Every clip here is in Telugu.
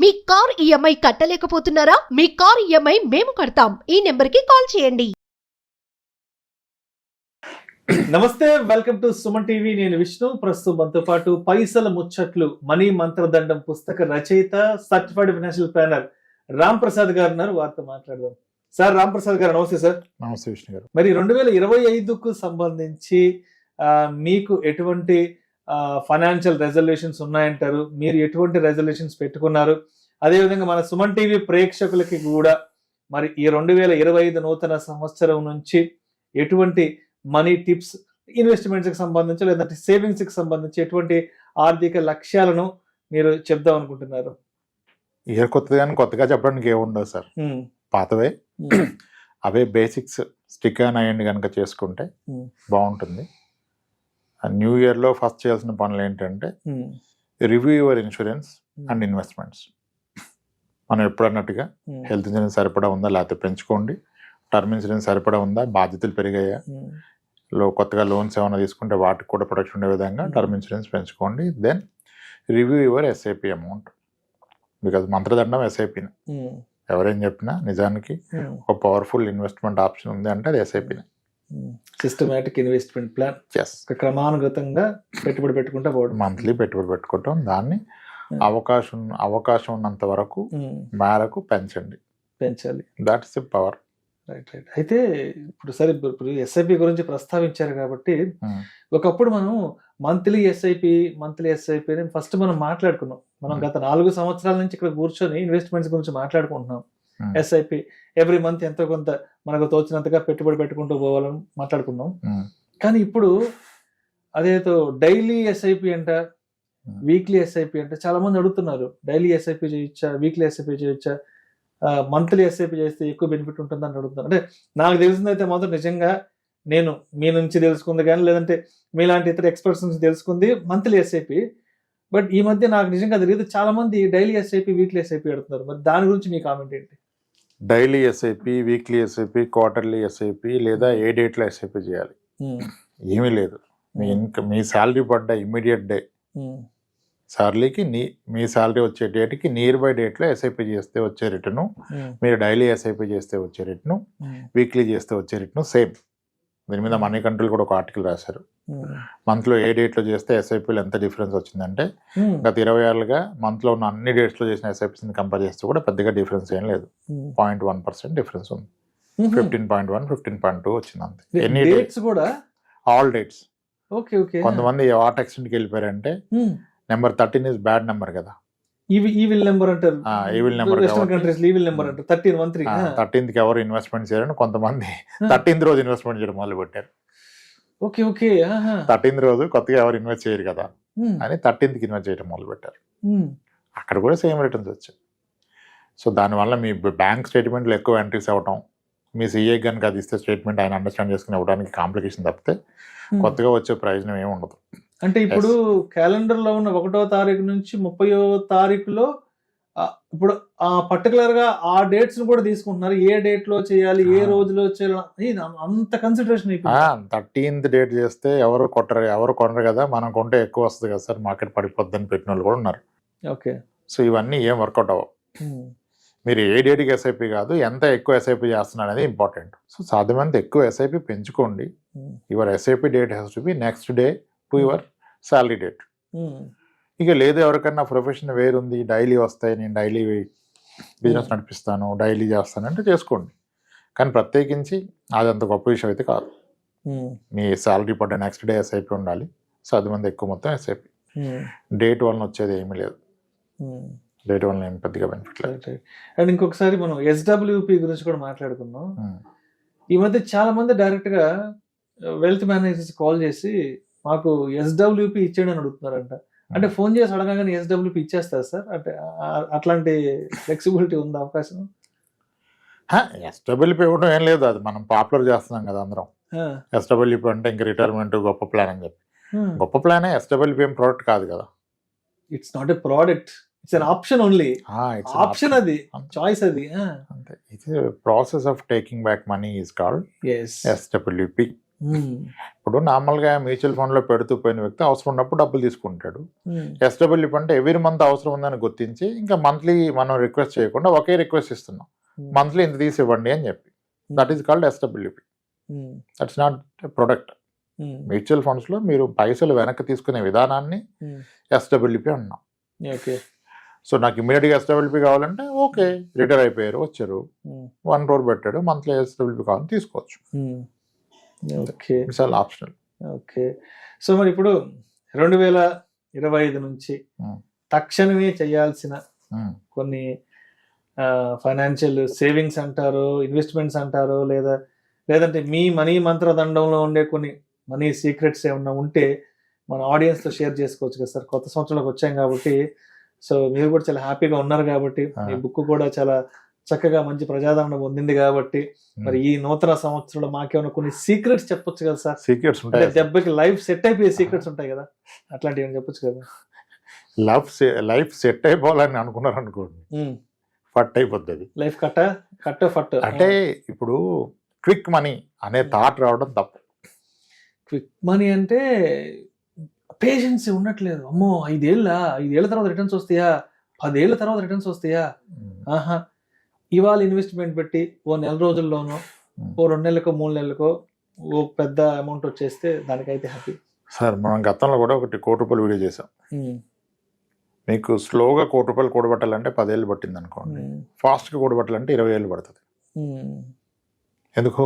మీ కార్ ఈఎంఐ కట్టలేకపోతున్నారా? మీ కార్ ఈఎంఐ మేము కడతాం. ఈ నెంబర్కి కాల్ చేయండి. నమస్తే, వెల్కమ్ టు సుమన్ టీవీ. నేను విష్ణు. ప్రస్తుతం మనతో పాటు పైసల ముచ్చట్లు మనీ మంత్రదండం పుస్తక రచయిత, certified financial planner Ram Prasad గారు ఉన్నారు. వారితో మాట్లాడదాం. సార్, రామ్ ప్రసాద్ గారు నమస్తే. సార్ నమస్తే విష్ణు గారు. మరి 2025కు సంబంధించి మీకు ఎటువంటి ఫైనాన్షియల్ రెజల్యూషన్స్ ఉన్నాయంటారు? మీరు ఎటువంటి రెజల్యూషన్స్ పెట్టుకున్నారు? అదేవిధంగా మన సుమన్ టీవీ ప్రేక్షకులకి కూడా మరి ఈ 2025 నూతన సంవత్సరం నుంచి ఎటువంటి మనీ టిప్స్, ఇన్వెస్ట్మెంట్స్ కి సంబంధించి లేదంటే సేవింగ్స్ కి సంబంధించి ఎటువంటి ఆర్థిక లక్ష్యాలను మీరు చెప్దాం అనుకుంటున్నారు? ఇయర్ కొత్తది కానీ కొత్తగా చెప్పడానికి ఏముండదు సార్. పాతవే అవే బేసిక్స్ స్టిక్ ఆన్ అయ్యండి కనుక చేసుకుంటే బాగుంటుంది. న్యూ ఇయర్లో ఫస్ట్ చేయాల్సిన పనులు ఏంటంటే review your insurance and investments. మనం ఎప్పుడన్నట్టుగా హెల్త్ ఇన్సూరెన్స్ సరిపడా ఉందా లేకపోతే పెంచుకోండి, టర్మ్ ఇన్సూరెన్స్ సరిపడా ఉందా, బాధ్యతలు పెరిగాయా, కొత్తగా లోన్స్ ఏమైనా తీసుకుంటే వాటికి కూడా ప్రొటెక్షన్ ఉండే విధంగా టర్మ్ ఇన్సూరెన్స్ పెంచుకోండి. Then review your SIP amount, because మంత్రదండం ఎస్ఐపిని. ఎవరేం చెప్పినా నిజానికి ఒక పవర్ఫుల్ ఇన్వెస్ట్మెంట్ ఆప్షన్ ఉంది అంటే అది ఎస్ఐపిని. సిస్టమాటిక్ ఇన్వెస్ట్మెంట్ ప్లాన్, క్రమానుగతంగా పెట్టుబడి పెట్టుకుంటా పోవడం, మంత్లీ పెట్టుబడి పెట్టుకుంటాం. దాన్ని అవకాశం ఉన్నంత వరకు మేరకు పెంచాలి. That's the power. రైట్. అయితే ఇప్పుడు ఎస్ఐపి గురించి ప్రస్తావించారు కాబట్టి ఒకప్పుడు మనం మంత్లీ ఎస్ఐపి అని ఫస్ట్ మనం మాట్లాడుకున్నాం. మనం గత 4 సంవత్సరాల నుంచి ఇక్కడ కూర్చొని ఇన్వెస్ట్మెంట్స్ గురించి మాట్లాడుకుంటున్నాం. ఎస్ఐపి ఎవ్రీ మంత్ ఎంతో కొంత మనకు తోచినంతగా పెట్టుబడి పెట్టుకుంటూ పోవాలని మాట్లాడుకున్నాం. కానీ ఇప్పుడు అదేదో డైలీ ఎస్ఐపి అంట, వీక్లీ ఎస్ఐపి అంటే చాలా మంది అడుగుతున్నారు. డైలీ ఎస్ఐపి చేయొచ్చా, వీక్లీ ఎస్ఐపి చేయొచ్చా, మంత్లీ ఎస్ఐపి చేస్తే ఎక్కువ బెనిఫిట్ ఉంటుందని అడుగుతున్నారు. అంటే నాకు తెలిసిందైతే మాత్రం నిజంగా నేను మీ నుంచి తెలుసుకుంది కానీ లేదంటే మీలాంటి ఇతర ఎక్స్పర్ట్స్ నుంచి తెలుసుకుంది మంత్లీ ఎస్ఐపి. బట్ ఈ మధ్య నాకు నిజంగా తెలియదు, చాలా మంది డైలీ ఎస్ఐపి, వీక్లీ ఎస్ఐపి అడుగుతున్నారు. మరి దాని గురించి మీ కామెంట్ ఏంటి? Daily SIP, weekly SIP, quarterly SIP లేదా ఏ డేట్లో ఎస్ఐపి చేయాలి? ఏమీ లేదు. మీ శాలరీ పడ్డ ఇమ్మీడియట్ డే సార్లీకి మీ శాలరీ వచ్చే డేట్కి నియర్ బై డేట్లో ఎస్ఐపి చేస్తే వచ్చే రిటర్ను, మీరు డైలీ ఎస్ఐపి చేస్తే వచ్చే రిటర్ను, వీక్లీ చేస్తే వచ్చే రిటర్ను సేమ్. దీని మీద మనీ కంట్రోల్ కూడా ఒక ఆర్టికల్ రాశారు. మంత్లో ఏ డేట్లో చేస్తే ఎస్ఐపీలు ఎంత డిఫరెన్స్ వచ్చిందంటే గత 20 ఏళ్ళుగా మంత్లో ఉన్న అన్ని డేట్స్లో చేసిన ఎస్ఐపీస్ని కంపేర్ చేస్తే కూడా పెద్దగా డిఫరెన్స్ ఏం లేదు. 0.1% డిఫరెన్స్ ఉంది. 15.1, 15.2 వచ్చింది అంతే. ఎన్ని డేట్స్ కూడా, ఆల్ డేట్స్. కొంతమంది వాట్ ఎక్స్టెంట్కి వెళ్ళిపోయారంటే నెంబర్ 13 ఇస్ బ్యాడ్ నెంబర్ కదా, ఈవిల్ నెంబర్ అంటారు. ఈవిల్ నెంబర్, 13th ఎవరు ఇన్వెస్ట్మెంట్ చేయరని కొంతమంది 13th రోజు ఇన్వెస్ట్మెంట్ చేయడం మొదలు పెట్టారు. 13th రోజు కొత్తగా ఎవరు ఇన్వెస్ట్ చేయరు కదా అని 13th ఇన్వెస్ట్ చేయడం మొదలు పెట్టారు. అక్కడ కూడా సేమ్ రిటర్న్స్ వచ్చాయి. సో దానివల్ల మీ బ్యాంక్ స్టేట్మెంట్లు ఎక్కువ ఎంట్రీస్ అవ్వటం, మీ సిఏ కనుక అది ఇస్తే స్టేట్మెంట్ ఆయన అండర్స్టాండ్ చేసుకుని ఇవ్వడానికి కాంప్లికేషన్ తప్పితే కొత్తగా వచ్చే ప్రయోజనం ఏమి ఉండదు. అంటే ఇప్పుడు క్యాలెండర్ లో ఉన్న 1వ తారీఖు నుంచి 30వ తారీఖులో ఇప్పుడు పర్టికులర్ గా ఆ డేట్స్ కూడా తీసుకుంటున్నారు. ఏ డేట్ లో చేయాలి, ఏ రోజులో చేయాలి, అంత కన్సిడరేషన్. 13th డేట్ చేస్తే ఎవరు కొనరు కదా, మనం కొంటే ఎక్కువ వస్తుంది కదా సార్, మార్కెట్ పడిపోద్దని పెట్టిన వాళ్ళు కూడా ఉన్నారు. ఓకే. సో ఇవన్నీ ఏం వర్కౌట్ అవ్వవు. మీరు ఏ డేట్కి ఎస్ఐపి కాదు, ఎంత ఎక్కువ ఎస్ఐపి చేస్తున్నారు అనేది ఇంపార్టెంట్. సో సాధ్యమైనంత ఎక్కువ ఎస్ఐపి పెంచుకోండి. Your SIP date has to be next day to your salary date. ఇక లేదు ఎవరికన్నా ప్రొఫెషన్ వేరుంది, డైలీ వస్తాయి, నేను డైలీ బిజినెస్ నడిపిస్తాను, డైలీ చేస్తాను అంటే చేసుకోండి. కానీ ప్రత్యేకించి అది అంత గొప్ప విషయం అయితే కాదు. మీ శాలరీ పడ్డ నెక్స్ట్ డే ఎస్ఐపి ఉండాలి. సాధ్యమంది ఎక్కువ మొత్తం ఎస్ఐపి. డేట్ వలన వచ్చేది ఏమీ లేదు. డేట్ వలన ఏమి పెద్దగా బెనిఫిట్ లేదు. అండ్ ఇంకొకసారి మనం ఎస్డబ్ల్యూపి గురించి కూడా మాట్లాడుకున్నాం. ఈ మధ్య చాలా మంది డైరెక్ట్ గా వెల్త్ మేనేజర్స్ కాల్ చేసి మాకు ఎస్డబ్ల్యూపి ఇచ్చేయడం అని అడుగుతున్నారంట. అంటే ఫోన్ చేసి అడగగానే ఎస్డబ్ల్యూపి ఇచ్చేస్తారు సార్? అంటే అట్లాంటి ఫ్లెక్సిబిలిటీ ఉందా, అవకాశం? ఎస్డబ్ల్యూపి ఇవ్వడం ఏం లేదు, అది మనం పాపులర్ చేస్తున్నాం కదా అందరం. ఎస్డబ్ల్యూపి అంటే ఇంకా రిటైర్మెంట్ గొప్ప ప్లాన్ అని చెప్పి. గొప్ప ప్లానే. ఎస్డబ్ల్యూపి ఏం ప్రోడక్ట్ కాదు కదా. It's not a product, it's an option only. Option, అది చాయిస్. అది అంతే. Process of taking back money is called SWP. ఇప్పుడు నార్మల్గా మ్యూచువల్ ఫండ్ లో పెడుతూ పోయిన వ్యక్తి అవసరం ఉన్నప్పుడు డబ్బులు తీసుకుంటాడు. ఎస్డబ్ల్యూపీ అంటే ఎవ్రీ మంత్ అవసరం ఉందని గుర్తించి ఇంకా మంత్లీ మనం రిక్వెస్ట్ చేయకుండా ఒకే రిక్వెస్ట్ ఇస్తున్నాం, మంత్లీ ఇంత తీసి ఇవ్వండి అని చెప్పి. That is called SWP. That's not product. Mutual funds లో మీరు పైసలు వెనక్కి తీసుకునే విధానాన్ని ఎస్డబ్ల్యూపీ అన్నాం. సో నాకు ఇమీడియట్గా ఎస్డబ్ల్యూపీ కావాలంటే ఓకే, రిటైర్ అయిపోయారు, వచ్చారు, 1 crore పెట్టాడు, మంత్లీ ఎస్డబ్ల్యూపీ కావాలని తీసుకోవచ్చు. Okay, it's all optional. Okay. So మరి ఇప్పుడు 2025 నుంచి తక్షణమే చేయాల్సిన కొన్ని ఫైనాన్షియల్ సేవింగ్స్ అంటారు, ఇన్వెస్ట్మెంట్స్ అంటారు, లేదంటే మీ మనీ మంత్రదండంలో ఉండే కొన్ని మనీ సీక్రెట్స్ ఏమన్నా ఉంటే మన ఆడియన్స్ తో షేర్ చేసుకోవచ్చు కదా సార్. కొత్త సంవత్సరంలోకి వచ్చాం కాబట్టి, సో మీరు కూడా చాలా హ్యాపీగా ఉన్నారు కాబట్టి, మీ బుక్ కూడా చాలా చక్కగా మంచి ప్రజాదరణ పొందింది కాబట్టి, మరి ఈ నూతన సంవత్సరంలో మాకేమైనా కొన్ని సీక్రెట్స్ చెప్పొచ్చు కదా సార్. సీక్రెట్స్ అంటే దెబ్బకి లైఫ్ సెట్ అయిపోయే సీక్రెట్స్ ఉంటాయి కదా, అట్లాంటివి ఏమైనా చెప్పొచ్చు కదా. లైఫ్ సెట్ అయిపోవాలని అనుకున్నారు అనుకోండి, ఫట్ అయిపోతుంది. లైఫ్ ఫట్ అంటే ఇప్పుడు క్విక్ మనీ అనే థాట్ రావడం తప్పు. క్విక్ మనీ అంటే పేషెన్స్ ఉండట్లేదు. అమ్మో 5 ఏళ్ళ తర్వాత రిటర్న్స్ వస్తాయా, 10 ఏళ్ళ తర్వాత రిటర్న్స్ వస్తాయా, ఆహా ఇవాళ ఇన్వెస్ట్మెంట్ పెట్టి ఓ 1 నెల రోజుల్లోనో ఓ 2 నెలలకో 3 నెలలకో ఓ పెద్ద అమౌంట్ వచ్చేస్తే దానికైతే హ్యాపీ. సార్ మనం గతంలో కూడా ఒకటి 1 కోటి రూపాయలు వీడియో చేసాం. మీకు స్లోగా 1 కోటి రూపాయలు కూడబెట్టాలంటే 10 ఏళ్ళు పట్టింది అనుకోండి, ఫాస్ట్గా కూడబెట్టాలంటే 20 ఏళ్ళు పడుతుంది. ఎందుకు?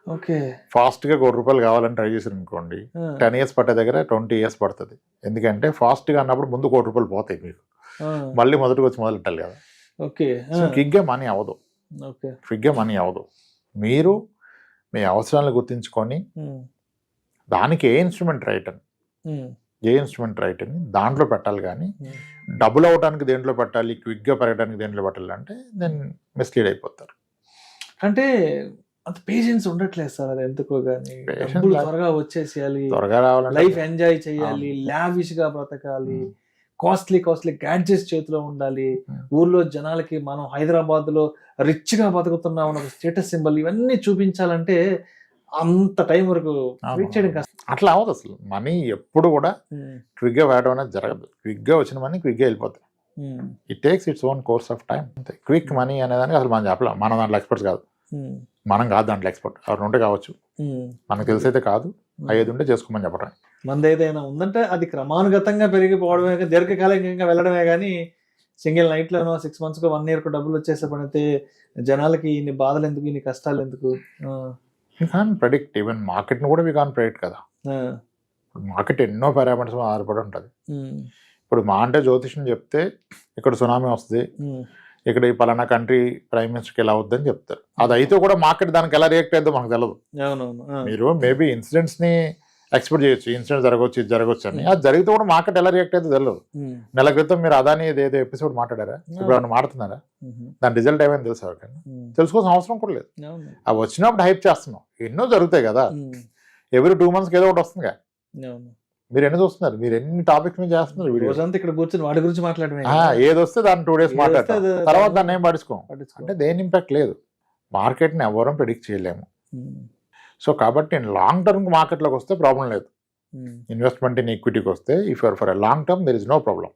ఓకే, ఫాస్ట్గా 1 కోటి రూపాయలు కావాలని ట్రై చేశారు అనుకోండి, 10 years పట్టే దగ్గర 20 years పడుతుంది. ఎందుకంటే ఫాస్ట్గా అన్నప్పుడు ముందు 1 కోటి రూపాయలు పోతాయి, మీకు మళ్ళీ మొదటికి వచ్చి మొదలెట్టాలి కదా. ఓకే, క్విక్గా మనీ అవ్వదు. క్విక్గా మనీ అవ్వదు. మీరు మీ అవసరాలను గుర్తించుకొని దానికి ఏ ఇన్స్ట్రుమెంట్ రైట్ అని దాంట్లో పెట్టాలి. కానీ డబుల్ అవడానికి దేంట్లో పెట్టాలి, క్విక్గా పెరగడానికి దేంట్లో పెట్టాలి అంటే దెన్ మిస్లీడ్ అయిపోతారు. అంటే అంత పేషెన్స్ ఉండట్లేదు సార్. అది ఎందుకో కానీ త్వరగా వచ్చేసేయాలి, త్వరగా రావాలి, లైఫ్ ఎంజాయ్ చేయాలి, లావిష్ గా బ్రతకాలి, కాస్ట్లీ గ్యాడ్జెట్స్ చేతిలో ఉండాలి, ఊర్లో జనాలకి మనం హైదరాబాద్ లో రిచ్ గా బతుకుతున్నాం ఒక స్టేటస్ సింబల్ ఇవన్నీ చూపించాలంటే అంత టైం వరకు వెయిట్ చేయడం కష్టం. అట్లా అవ్వదు అసలు. మనీ ఎప్పుడు కూడా క్విక్గా వేయడం అనేది జరగదు. క్విక్గా వచ్చిన మనీ క్విక్గా వెళ్ళిపోతాయి. It takes its own course of time. అంతే. క్విక్ మనీ అనేదానికి అసలు మనం చెప్పలేం. మనం దాంట్లో ఎక్స్పర్ట్స్ కాదు, మనం కాదు దాంట్లో ఎక్స్పర్ట్. ఎవరు ఉంటే కావచ్చు, మనకు తెలిసైతే కాదు, అయ్యేది ఉంటే చేసుకోమని చెప్పడం. మనది ఏదైనా ఉందంటే అది క్రమానుగతంగా పెరిగిపోవడమే, దీర్ఘకాలికంగా వెళ్ళడమే కానీ సింగిల్ నైట్ లోనో 6 months 1 year డబ్బులు వచ్చేసే పడితే జనాలకి ఇన్ని బాధలు ఎందుకు, ఇన్ని కష్టాలు ఎందుకు? You can predict. ఈవెన్ మార్కెట్ని కూడా వీ కాన్ ప్రెడిక్ట్ కదా. మార్కెట్ ఎన్నో పారామీటర్స్ ఆధారపడి ఉంటుంది. ఇప్పుడు మా అంటే జ్యోతిష్యం చెప్తే ఇక్కడ సునామీ వస్తుంది, ఇక్కడ ఈ పలానా కంట్రీ ప్రైమ్ మినిస్టర్కి ఎలా అవుద్దని చెప్తారు. అది అయితే కూడా మార్కెట్ దానికి ఎలా రియాక్ట్ అవుతుందో మాకు తెలియదు. మీరు మేబీ ఇన్సిడెంట్స్ ని ఎక్స్పెక్ట్ చేయొచ్చు, ఇన్సిడెంట్ జరగవచ్చు, ఇది జరగవచ్చు అని. అది జరిగితే కూడా మార్కెట్ ఎలా రియాక్ట్ అయితే తెలియదు. నెల క్రితం మీరు అదాని ఏదో ఎపిసోడ్ మాట్లాడారా, ఇప్పుడు ఏమైనా మాట్లాడుతున్నారా? దాని రిజల్ట్ ఏమైనా తెలుసా? తెలుసుకోవాల్సిన అవసరం కూడా లేదు. అవి వచ్చినప్పుడు హైప్ చేస్తున్నాం. ఎన్నో జరుగుతాయి కదా, ఎవ్రీ 2 months ఏదో ఒకటి వస్తుంది. మీరు ఎన్ని చూస్తున్నారు, మీరు ఎన్ని టాపిక్స్ మీద చేస్తున్నారు, ఇక్కడ కూర్చొని వాటి గురించి మాట్లాడమే. ఏది వస్తే దాన్ని 2 days మాట్లాడతాం, తర్వాత దాన్ని ఏం పడుచుకోం. అంటే దేని ఇంపాక్ట్ లేదు. మార్కెట్ని ఎవరం ప్రెడిక్ట్ చేయలేము. సో కాబట్టి లాంగ్ టర్మ్ మార్కెట్లోకి వస్తే ప్రాబ్లం లేదు. ఇన్వెస్ట్మెంట్ ఇన్ ఈక్విటీకి వస్తే if you're for a long term there is no problem.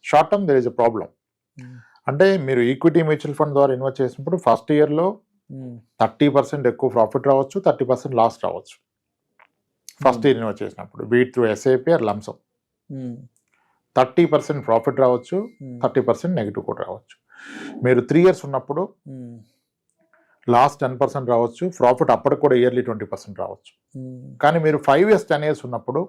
Short term there is a problem. అంటే మీరు ఈక్విటీ మ్యూచువల్ ఫండ్ ద్వారా ఇన్వెస్ట్ చేసినప్పుడు ఫస్ట్ ఇయర్లో 30% ఎక్కువ ప్రాఫిట్ రావచ్చు, 30% లాస్ రావచ్చు. ఫస్ట్ ఇయర్ ఇన్వెస్ట్ చేసినప్పుడు be it through SIP or lump sum 30% profit రావచ్చు, 30% నెగిటివ్ కూడా రావచ్చు. మీరు 3 years ఉన్నప్పుడు లాస్ట్ 10% రావచ్చు, ప్రాఫిట్ అప్పటికి కూడా ఇయర్లీ 20% రావచ్చు. కానీ మీరు 5 years 10 years ఉన్నప్పుడు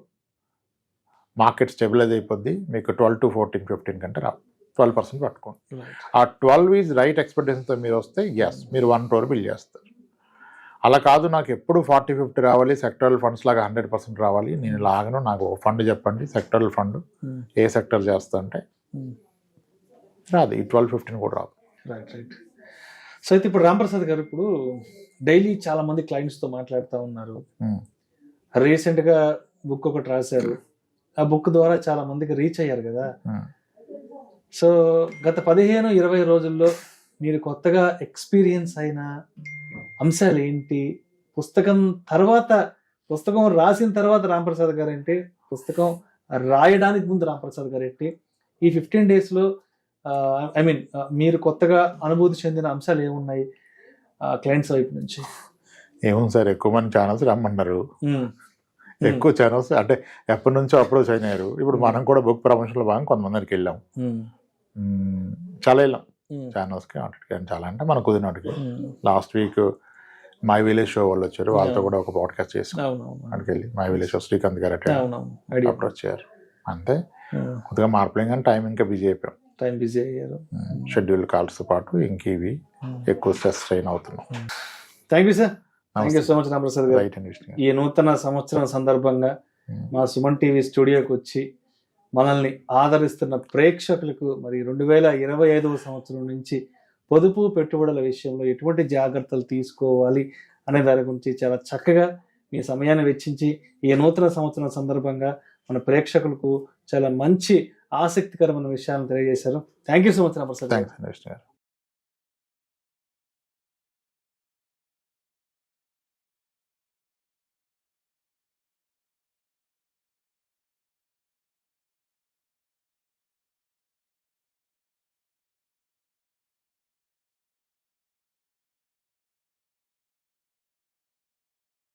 మార్కెట్ స్టెబిలైజ్ అయిపోద్ది, మీకు 12 to 14, 15 కంటే రావు. 12% పట్టుకోండి. ఆ 12 ఈజ్ రైట్ ఎక్స్పెక్టేషన్తో మీరు వస్తే ఎస్ మీరు 1 crore బిల్ చేస్తారు. అలా కాదు నాకు ఎప్పుడు 40-50 రావాలి, సెక్టరల్ ఫండ్స్ లాగా 100% రావాలి, నేను లాగను, నాకు ఫండ్ చెప్పండి సెక్టరల్ ఫండ్ ఏ సెక్టర్ చేస్తా అంటే రాదు. ఈ 12-15 కూడా రాదు. రైట్. సో అయితే ఇప్పుడు రాంప్రసాద్ గారు ఇప్పుడు డైలీ చాలా మంది క్లయింట్స్తో మాట్లాడుతూ ఉన్నారు. రీసెంట్గా బుక్ ఒకటి రాశారు, ఆ బుక్ ద్వారా చాలా మందికి రీచ్ అయ్యారు కదా. సో గత 15-20 రోజుల్లో మీరు కొత్తగా ఎక్స్పీరియన్స్ అయిన అంశాలు ఏంటి? పుస్తకం తర్వాత పుస్తకం రాసిన తర్వాత రాంప్రసాద్ గారు ఏంటి, పుస్తకం రాయడానికి ముందు రాంప్రసాద్ గారు ఏంటి, ఈ 15 days లో ఐ మీన్ మీరు కొత్తగా అనుభూతి చెందిన అంశాలు ఏమున్నాయి క్లయింట్స్ వైపు నుంచి? ఏముంది సార్, ఎక్కువ మంది ఛానల్స్ రమ్మన్నారు, ఎక్కువ ఛానల్స్ అంటే ఎప్పటి నుంచో అప్రోచ్ అయినారు. ఇప్పుడు మనం కూడా బుక్ ప్రమోషన్లో భాగంగా కొంతమందికి వెళ్ళాం, చాలా వెళ్ళాం ఛానల్స్కి, వాటికి చాలా అంటే మనకు కుదిరినట్టుకి. Last week my village show వాళ్ళు వచ్చారు, వాళ్ళతో కూడా ఒక పాడ్కాస్ట్ చేసాం. అక్కడికి వెళ్ళి మై విలేజ్ షో శ్రీకాంత్ గారు అప్రోచ్ అయ్యారు. అంతే, కొద్దిగా మార్పులేం కానీ టైం ఇంకా బిజీ అయిపోయాం, టైం బిజీ అయ్యారు. షెడ్యూల్ కాల్స్తో పాటు ఇంక ఇవి ఎక్కువ స్ట్రెస్ ట్రైన్ అవుతున్నాం. Thank you sir, thank you so much Ramprasad గారు. రైట్ అండి. ఈ నూతన సంవత్సరం సందర్భంగా మా సుమన్ టీవీ స్టూడియోకి వచ్చి మనల్ని ఆదరిస్తున్న ప్రేక్షకులకు మరి 2025వ సంవత్సరం నుంచి పొదుపు పెట్టుబడుల విషయంలో ఎటువంటి జాగ్రత్తలు తీసుకోవాలి అనే దాని గురించి చాలా చక్కగా మీ సమయాన్ని వెచ్చించి ఈ నూతన సంవత్సరం సందర్భంగా మన ప్రేక్షకులకు చాలా మంచి ఆసక్తికరమైన విషయాలను తెలియజేశారు. Thank you so much Ramprasad గారు. థ్యాంక్స్ అండి.